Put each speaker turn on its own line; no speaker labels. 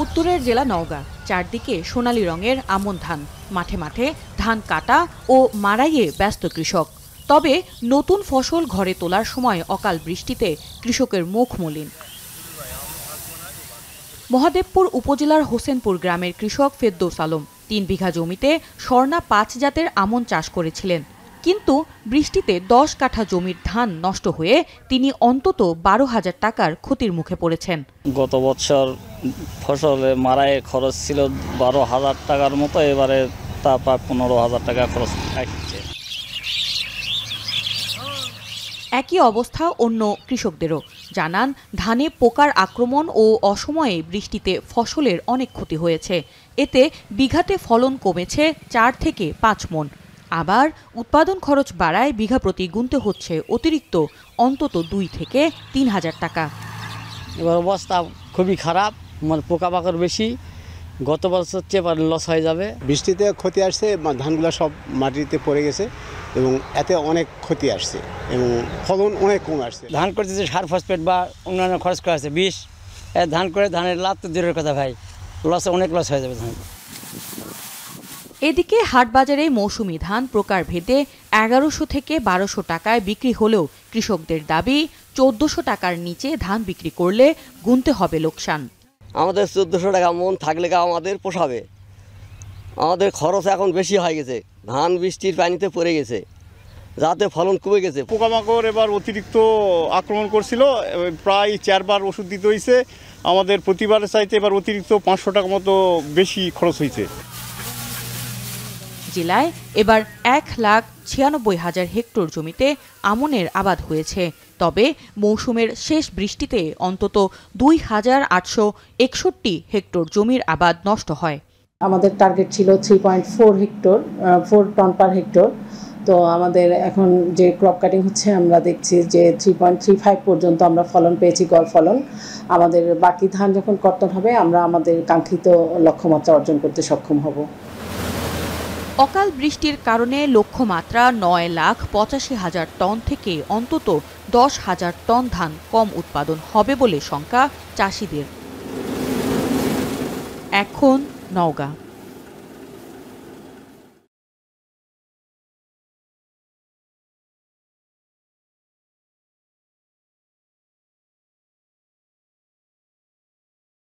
উত্তরের জেলা নওগাঁ, চারদিকে সোনালী রঙের আমন ধান, মাঠে মাঠে ধান কাটা ও মাড়াইয়ে ব্যস্ত কৃষক। তবে নতুন ফসল ঘরে তোলার সময় অকাল বৃষ্টিতে কৃষকের মুখ মলিন। মহাদেবপুর উপজেলার হোসেনপুর গ্রামের কৃষক ফেরদৌস আলম ৩ বিঘা জমিতে স্বর্ণা ৫ জাতের আমন চাষ করেছিলেন, কিন্তু বৃষ্টিতে ১০ কাঠা জমির ধান নষ্ট হয়ে তিনি অন্তত ১২,০০০ টাকার ক্ষতির মুখে পড়েছেন।
গত বছর ফসলে মারাই খরচ ছিল ১২,০০০ টাকার মতো, এবারে তা প্রায় ১৫,০০০ টাকা খরচ আসছে।
একই অবস্থা অন্য কৃষকদেরও। জানান, ধানে পোকার আক্রমণ ও অসময়ে বৃষ্টিতে ফসলের অনেক ক্ষতি হয়েছে। এতে বিঘাতে ফলন কমেছে ৪ থেকে ৫ মণ। আবার উৎপাদন খরচ বাড়ায় বিঘা প্রতি গুনতে হচ্ছে অতিরিক্ত অন্তত ২ থেকে ৩,০০০ টাকা।
এবার অবস্থা খুবই খারাপ, মানে পোকামাকড় বেশি, গত বছর চেয়ে লস হয়ে যাবে।
বৃষ্টিতে ক্ষতি আসছে, ধানগুলো সব মাটিতে পড়ে গেছে এবং এতে অনেক ক্ষতি আসছে এবং ফলন অনেক কম আসছে।
ধান করতেছে সার ফসফেট বা অন্যান্য খরচ করা আছে ২০, ধান করে ধানের লাভ তো দূরের কথা ভাই, অনেক লস হয়ে যাবে ধান।
এদিকে হাটবাজারে মৌসুমি ধান প্রকারভেদে ১১০০ থেকে ১২০০ টাকায় বিক্রি হলেও কৃষকদের দাবি ১৪০০ টাকার নিচে ধান বিক্রি করলে গুনতে হবে লোকসান।
আমাদের ১৪০০ টাকা মন থাকলে আমাদের পোষাবে, আমাদের খরচ এখন বেশি হয়ে গেছে, ধান বৃষ্টির পানিতে পড়ে গেছে, যাতে ফলন কমে গেছে।
পোকামাকড় এবার অতিরিক্ত আক্রমণ করছিল, প্রায় ৪ বার ওষুধ দিতে হয়েছে। আমাদের প্রতিবারের চাইতে এবার অতিরিক্ত ৫০০ টাকা মতো বেশি খরচ হয়েছে।
জেলায় এবার ১,৯৬,০০০ হেক্টর জমিতে আমনের আবাদ হয়েছে। তবে মৌসুমের শেষ বৃষ্টিতে অন্তত ২,৮৬১ হেক্টর জমির আবাদ নষ্ট হয়।
আমাদের টার্গেট ছিল 3.4 টন পার হেক্টর। তো আমাদের এখন যে ক্রপ কাটিং হচ্ছে, আমরা দেখছি যে 3.35 পর্যন্ত আমরা ফলন পেয়েছি, গড় ফলন। আমাদের বাকি ধান যখন কর্তন হবে, আমরা আমাদের কাঙ্ক্ষিত লক্ষ্যমাত্রা অর্জন করতে সক্ষম হব।
অকাল বৃষ্টির কারণে লক্ষ্যমাত্রা ৯,৮৫,০০০ টন থেকে অন্তত ১০,০০০ টন ধান কম উৎপাদন হবে বলে শঙ্কা চাষিদের। এখন নওগাঁ।